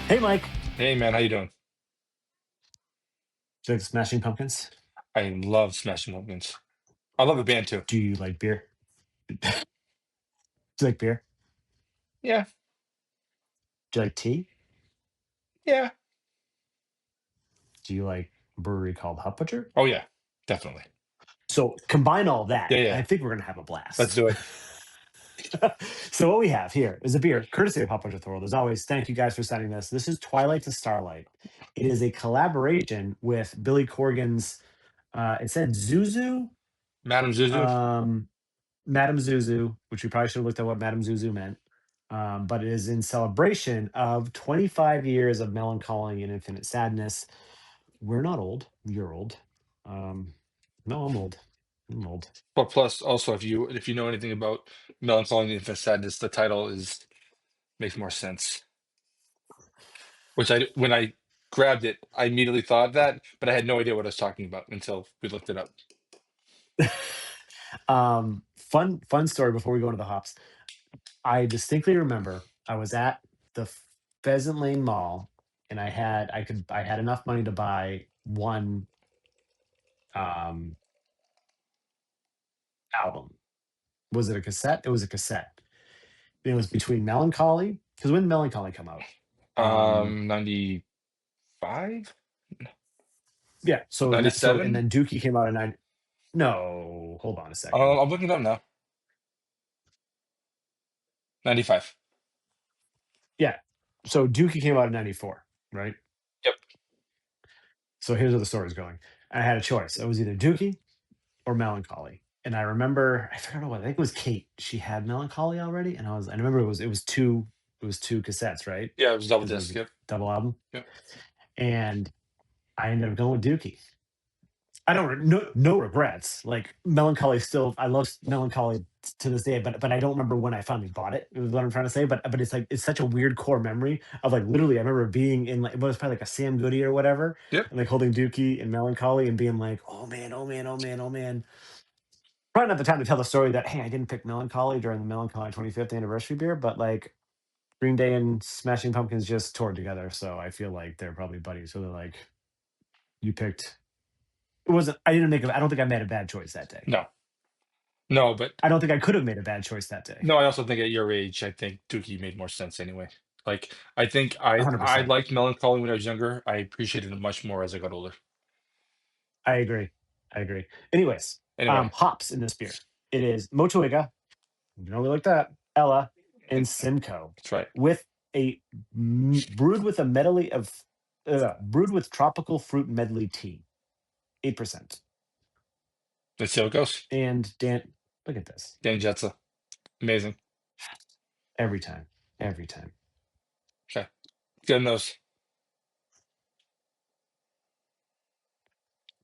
Hey, Mike. Hey man, how you doing? Do you like the Smashing Pumpkins? I love Smashing Pumpkins. I love the band too. Do you like beer? Do you like beer? Yeah, Do you like tea? yeah. Do you like a brewery called Hop Butcher? Oh yeah, definitely. So combine all that, Yeah, and I yeah. think we're gonna have a Let's blast. do it. So what we have here is a beer, courtesy of Hop Butcher World. As always, thank you guys for sending this. This is Twilight to Starlight. It is a collaboration with Billy Corgan's. It said Zuzu, Madam Zuzu. um, Madame Zuzu, which we probably should have looked at what Madame Zuzu meant. But it is in celebration of 25 years of melancholy and infinite sadness. We're not old. You're old. Um, no, I'm old. I'm old. But plus, also, if you know anything about Melancholy and Infant Sadness, the title is makes more sense. Which when I grabbed it, I immediately thought that, but I had no idea what I was talking about until we looked it up. Fun story before we go into the hops. I distinctly remember I was at the Pheasant Lane Mall, and I had enough money to buy one um, album. Was it a cassette? It was a cassette. It was between Melancholy, because when did Melancholy come out? 95, Yeah. And 97. then Dookie came out in nine. No, hold on a second. I'm looking it up now. 95. Yeah. So Dookie came out in '94, right? Yep. So here's where the story's going. I had a choice. It was either Dookie or Melancholy. And I remember, I forgot what, I think it was Kate. She had Melancholy already. And I remember it was two cassettes, right? Yeah, it was double Because it was disc. a Yep. double album. Yep. And I ended up going with Dookie. I don't no regrets. Like Melancholy still, I love Melancholy to this day, but I don't remember when I finally bought it. Is what I'm trying to say. But it's like it's such a weird core memory of like literally. I remember being in like it was probably like a Sam Goody or whatever, Yep. and like holding Dookie and Melancholy and being like, oh man, oh man, oh man, oh man. Probably not the time to tell the story that hey, I didn't pick Melancholy during the Melancholy 25th anniversary beer, but like Green Day and Smashing Pumpkins just toured together, so I feel like they're probably buddies. So they're like, you picked. It wasn't. I didn't make. I don't think I made a bad choice that day. No, no, but I don't think I could have made a bad choice that day. no, I also think at your age, I think Dookie made more sense anyway. Like, I think I 100%. liked Melancholy when I was younger. I appreciated it much more as I got older. I agree. I agree. Anyways, Anyway, hops in this beer. It is Motueka, you know we like that, Ella, and Simcoe, that's right. with brewed with a medley of brewed with tropical fruit medley tea, 8%. Let's see how it goes. And Dan, look at this. Dan Jetsa, amazing. Every time, every time. Okay, good nose.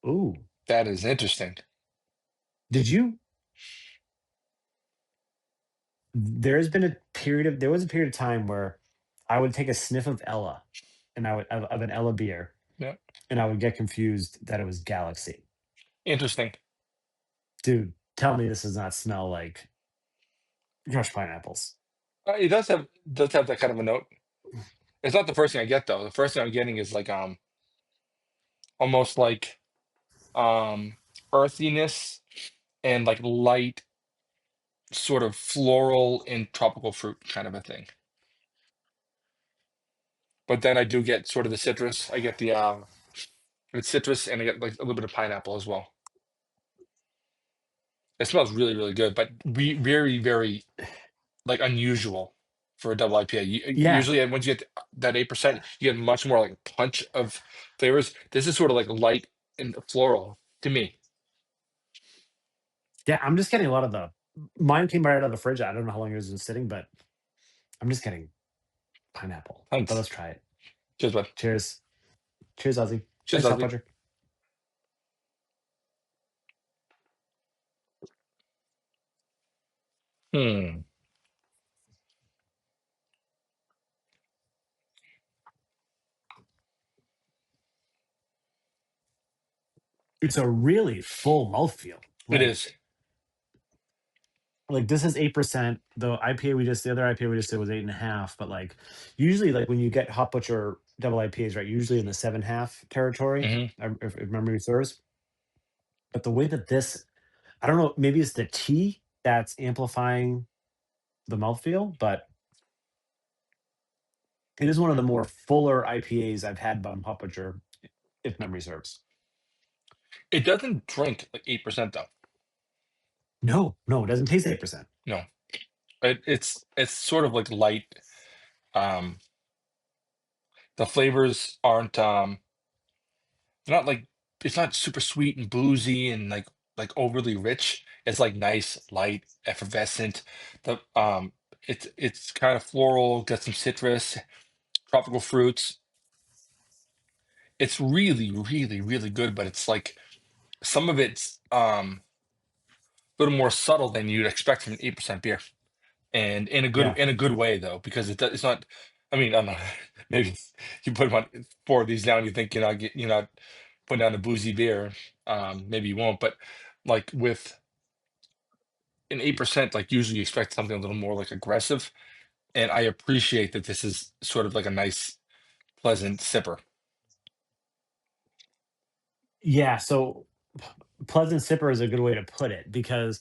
Ooh, That is interesting. did you? There was a period of time where I would take a sniff of Ella, and I would of an Ella beer, Yeah, and I would get confused that it was Galaxy. interesting. Dude, tell me this does not smell like crushed pineapples. It does have that kind of a note. It's not the first thing I get though. The first thing I'm getting is like almost like um earthiness and like light sort of floral and tropical fruit kind of a thing. But then I do get sort of the citrus. I get it's citrus and I get like a little bit of pineapple as well. It smells really, really good, but very, very like unusual for a double IPA. Yeah, Usually, once you get that 8%, you get much more like punch of flavors. This is sort of like light and floral to me. yeah. I'm just getting a lot of the. Mine came right out of the fridge. I don't know how long it was sitting, but I'm just getting pineapple. But Thanks. let's try it. Cheers, bud. Cheers. Cheers, Ozzy. Cheers, Thanks, Hot Leslie. Budger. Hmm. It's a really full mouthfeel. It Like is. like this is 8%. The other IPA we just did was 8.5. But like usually, like when you get Hot Butcher double IPAs, right? Usually in the 7.5 territory, Hmm. if memory serves. But the way that this, I don't know, maybe it's the tea that's amplifying the mouthfeel, but it is one of the more fuller IPAs I've had by Hot Butcher, if memory serves. It doesn't drink like 8% though. No, no, it doesn't taste 8%. No, it's sort of like light. Um, the flavors aren't they're not like it's not super sweet and boozy and like overly rich. It's like nice, light, effervescent. The it's kind of floral, got some citrus, tropical fruits. It's really, really, really good, but it's like some of it's a little more subtle than you'd expect from an 8% beer. And Yeah. in a good way though, because it's not. I mean, I don't know. Maybe you put one four of these down, you think you're not putting down a boozy beer. Maybe you won't, but like with an 8%, like usually you expect something a little more like aggressive. And I appreciate that this is sort of like a nice, pleasant sipper. Yeah. So pleasant sipper is a good way to put it because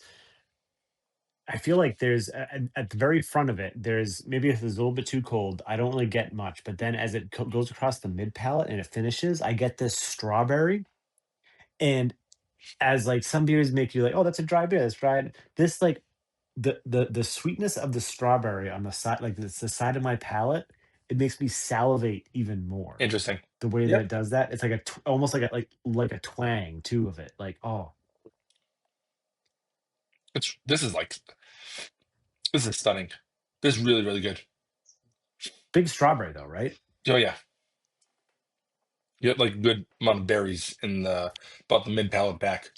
I feel like there's at the very front of it, there's maybe if it's a little bit too cold, I don't really get much. But then as it goes across the mid palate and it finishes, I get this strawberry. And as like some beers make you like, oh, that's a dry beer, that's dry. This like the sweetness of the strawberry on the side, like it's the side of my palate, it makes me salivate even more. Interesting. The way that Yeah, it does that, it's like almost like a twang too of it. Like, oh, it's this is stunning. This is really, really good. big strawberry though, right? Oh yeah, you get like good amount of berries in the about the mid palate back.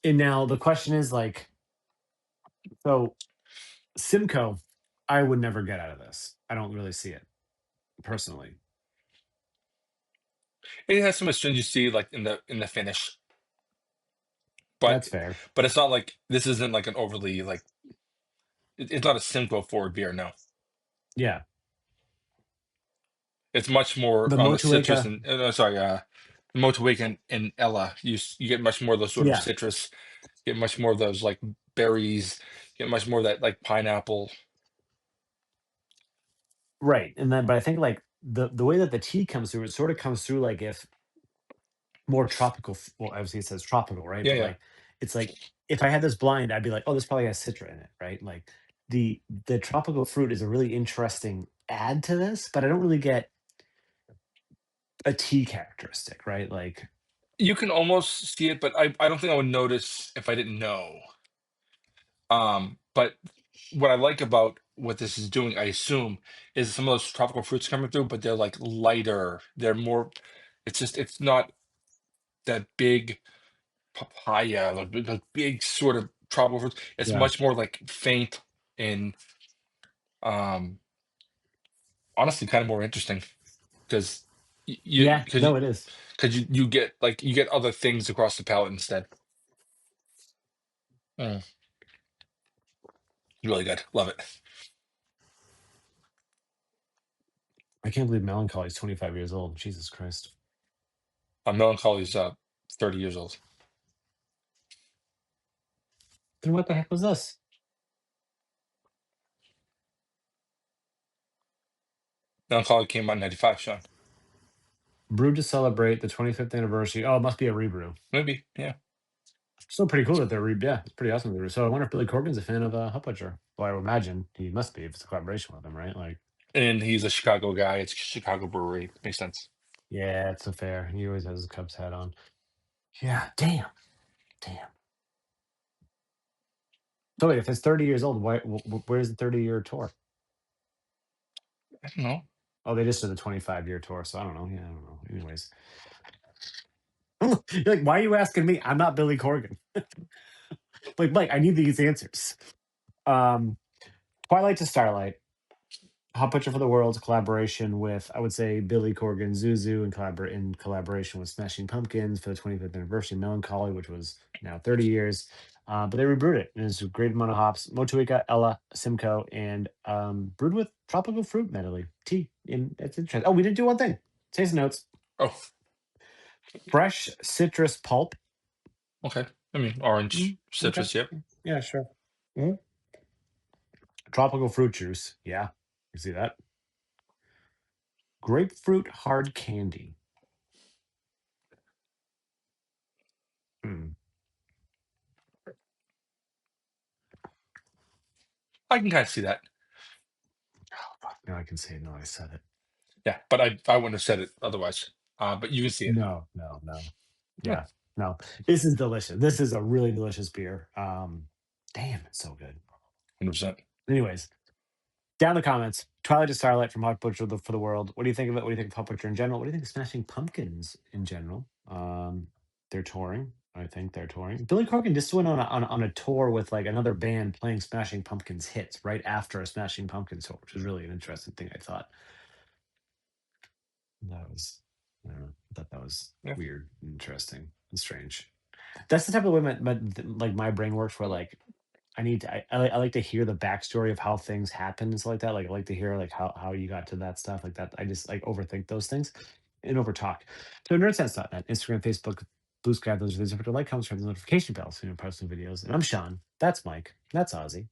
And now the question is like, so Simcoe, I would never get out of this. I don't really see it personally. It has some astringency like in the finish, but That's fair. it's not like this isn't like an overly like it's not a Simcoe forward beer. No, Yeah. it's much more The on the citrus Motueka, and sorry, Motueka and Ella. You get much more of those sort of yeah, citrus. Get much more of those like berries. Get much more of that like pineapple. right. And then, but I think like the way that the tea comes through, it sort of comes through like if more tropical. Well, obviously it says tropical, right? Yeah, But yeah. like it's like if I had this blind, I'd be like, oh, this probably has citra in it, right? Like the tropical fruit is a really interesting add to this, but I don't really get a tea characteristic, right? Like, You can almost see it, but I don't think I would notice if I didn't know. But what I like about what this is doing, I assume, is some of those tropical fruits coming through, but they're like lighter. They're more. It's just it's not that big papaya, like big sort of tropical fruits. It's yeah, much more like faint and um honestly kind of more interesting because you yeah, no, it is. you get like you get other things across the palate instead. Mm, really good, love it. I can't believe Mellon Collie is 25 years old. Jesus Christ. Mellon Collie is 30 years old. Then what the heck was this? Mellon Collie came out in '95, Sean. Brewed to celebrate the 25th anniversary. Oh, it must be a rebrew. Maybe, yeah. Still pretty cool that they're yeah, it's pretty awesome. So I wonder if Billy Corgan's a fan of Hut Butcher. Well, I would imagine he must be if it's a collaboration with him, right? Like, And he's a Chicago guy. It's Chicago brewery. Makes sense. yeah, it's so fair. He always has his Cubs hat on. Yeah, damn, damn. So wait, if it's 30 years old, where's the 30-year tour? I don't know. Oh, they just did the 25-year tour, so I don't know. Yeah, I don't know. Anyways, you're like, why are you asking me? I'm not Billy Corgan. Like, Mike, I need these answers. Um, Twilight to Starlight. Hot Picture for the World's collaboration with, I would say, Billy Corgan, Zuzu, and in collaboration with Smashing Pumpkins for the 25th anniversary, Mellon Collie, which was now 30 years. But they rebrewed it, and it's a great amount of hops. Motueka, Ella, Simcoe, and brewed with tropical fruit medley tea. And it's interesting. Oh, we didn't do one thing. Taste notes. Oh, Fresh citrus pulp. okay. I mean, orange, Okay. citrus. Yep. Yeah, sure. Mhm. Tropical fruit juice. Yeah, you see that. Grapefruit hard candy. Hmm. I can kind of see that. Oh, fuck, now I can say it. No, I said it. Yeah, but I wouldn't have said it otherwise. But you can see it. No, no, no. Yeah, Yeah, no. This is delicious. This is a really delicious beer. Damn, it's so good. 100%. Anyways, down in the comments, Twilight to Starlight from Hot Butcher for the World. What do you think of it? What do you think of Hot Butcher in general? What do you think of Smashing Pumpkins in general? They're touring. I think they're touring. Billy Corgan just went on a tour with like another band playing Smashing Pumpkins hits right after a Smashing Pumpkins tour, which was really an interesting thing. I thought that was, I don't know, I thought that was Yeah. weird, and interesting, and strange. That's the type of way my brain works, where like I need to, I like to hear the backstory of how things happen and stuff like that. Like I like to hear like how you got to that stuff like that. I just like overthink those things and overtalk. So nerdsense.net, Instagram, Facebook, Blue Sky, those are things. Like, comment, share the notification bell so you don't post new videos. And I'm Sean. That's Mike. That's Ozzy.